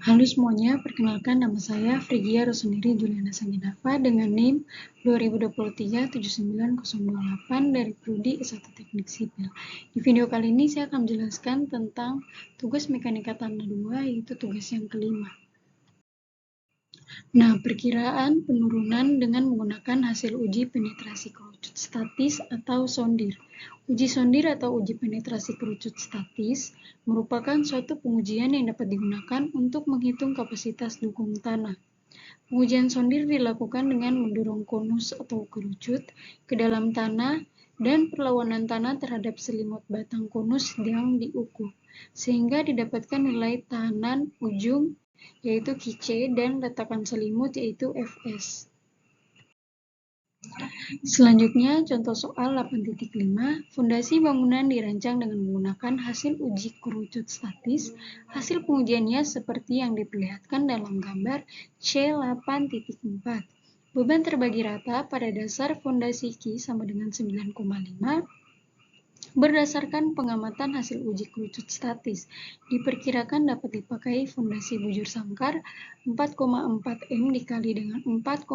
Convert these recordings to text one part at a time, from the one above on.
Halo semuanya, perkenalkan nama saya Frigia Rosemary Juliana Sanginarva dengan NIM 2023-79028 dari Prodi S1 Teknik Sipil. Di video kali ini saya akan menjelaskan tentang tugas Mekanika Tanah 2, yaitu tugas yang kelima. Nah, perkiraan penurunan dengan menggunakan hasil uji penetrasi kerucut statis atau sondir. Uji sondir atau uji penetrasi kerucut statis merupakan suatu pengujian yang dapat digunakan untuk menghitung kapasitas dukung tanah. Pengujian sondir dilakukan dengan mendorong konus atau kerucut ke dalam tanah dan perlawanan tanah terhadap selimut batang konus yang diukur, sehingga didapatkan nilai tahanan ujung yaitu QC dan letakan selimut yaitu Fs. Selanjutnya, contoh soal 8.5, fondasi bangunan dirancang dengan menggunakan hasil uji kerucut statis. Hasil pengujiannya seperti yang diperlihatkan dalam gambar C8.4. Beban terbagi rata pada dasar fondasi Q sama dengan 9,5. Berdasarkan pengamatan hasil uji kerucut statis, diperkirakan dapat dipakai fondasi bujur sangkar 4,4 m dikali dengan 4,4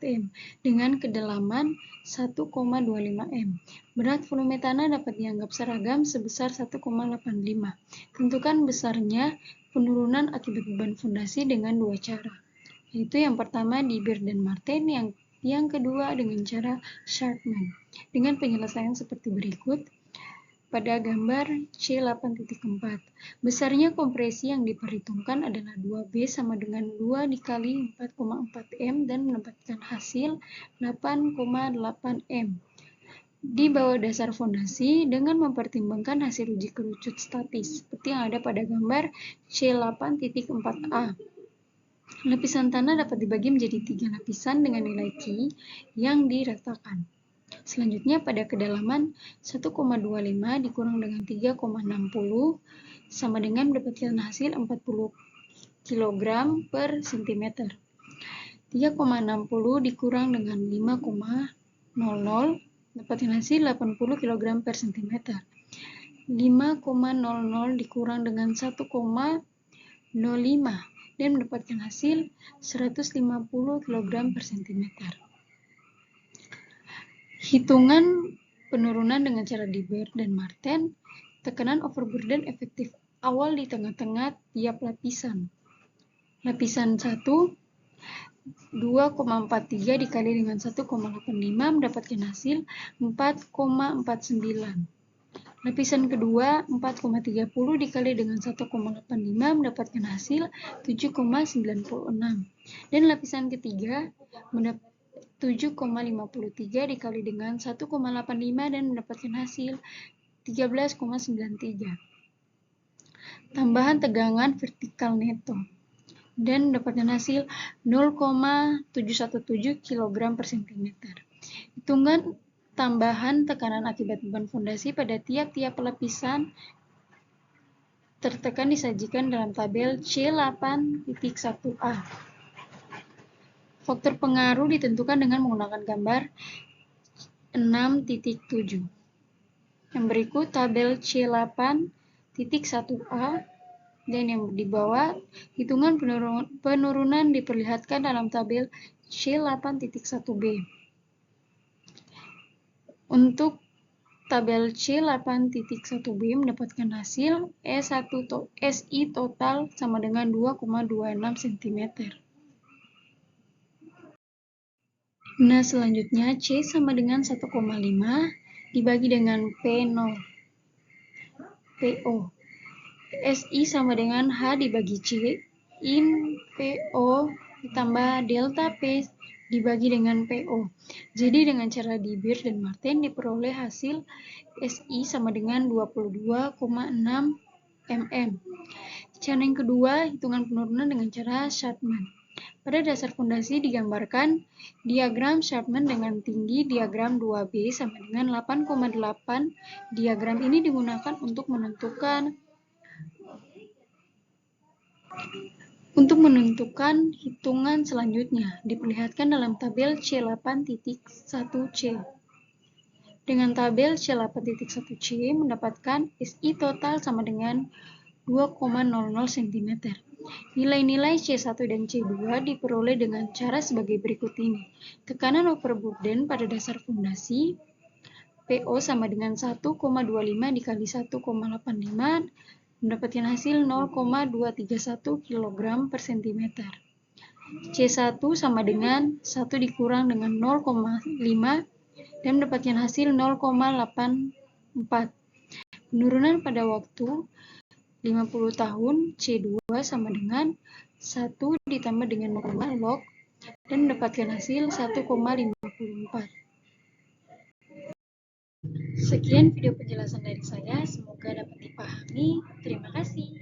m dengan kedalaman 1,25 m. Berat volume tanah dapat dianggap seragam sebesar 1,85. Tentukan besarnya penurunan akibat beban fondasi dengan dua cara, yaitu yang pertama di Beer dan Marten, yang kedua dengan cara Sharpman. Dengan penyelesaian seperti berikut. Pada gambar C8.4, besarnya kompresi yang diperhitungkan adalah 2B sama dengan 2 dikali 4,4 M dan mendapatkan hasil 8,8 M. Di bawah dasar fondasi dengan mempertimbangkan hasil uji kerucut statis, seperti yang ada pada gambar C8.4a. Lapisan tanah dapat dibagi menjadi 3 lapisan dengan nilai Q yang diratakan. Selanjutnya pada kedalaman 1,25 dikurang dengan 3,60 sama dengan mendapatkan hasil 40 kg per cm. 3,60 dikurang dengan 5,00 mendapatkan hasil 80 kg per cm. 5,00 dikurang dengan 1,05 dan mendapatkan hasil 150 kg per cm. Hitungan penurunan dengan cara di Beer dan Marten. Tekanan overburden efektif awal di tengah-tengah tiap lapisan. Lapisan 1 2,43 dikali dengan 1,85 mendapatkan hasil 4,49. Lapisan kedua 4,30 dikali dengan 1,85 mendapatkan hasil 7,96. Dan lapisan ketiga 7,53 dikali dengan 1,85 dan mendapatkan hasil 13,93. Tambahan tegangan vertikal neto dan mendapatkan hasil 0,717 kg per cm. Hitungan tambahan tekanan akibat beban fondasi pada tiap-tiap lapisan tertekan disajikan dalam tabel C8.1a. Faktor pengaruh ditentukan dengan menggunakan gambar 6.7. Yang berikut tabel C8.1a dan yang di bawah hitungan penurunan diperlihatkan dalam tabel C8.1b. Untuk tabel C8.1b mendapatkan hasil SI total sama dengan 2,26 cm. Nah, selanjutnya C sama dengan 1,5 dibagi dengan P0. PO. SI sama dengan H dibagi C, in PO ditambah delta P dibagi dengan PO. Jadi dengan cara di Beer dan Marten diperoleh hasil SI sama dengan 22,6 mm. Cara yang kedua, hitungan penurunan dengan cara Sharpman. Pada dasar fondasi digambarkan diagram Sharpman dengan tinggi diagram 2B sama dengan 8,8. Diagram ini digunakan untuk menentukan hitungan selanjutnya. Diperlihatkan dalam tabel C8.1C. Dengan tabel C8.1C mendapatkan SI total sama dengan 2,00 cm. Nilai-nilai C1 dan C2 diperoleh dengan cara sebagai berikut ini. Tekanan overburden pada dasar fondasi, PO sama dengan 1,25 dikali 1,85, mendapatkan hasil 0,231 kg per cm. C1 sama dengan 1 dikurang dengan 0,5 dan mendapatkan hasil 0,84. Penurunan pada waktu 50 tahun C2 sama dengan 1 ditambah dengan 0,5 log dan mendapatkan hasil 1,54. Sekian video penjelasan dari saya, semoga dapat dipahami. Terima kasih.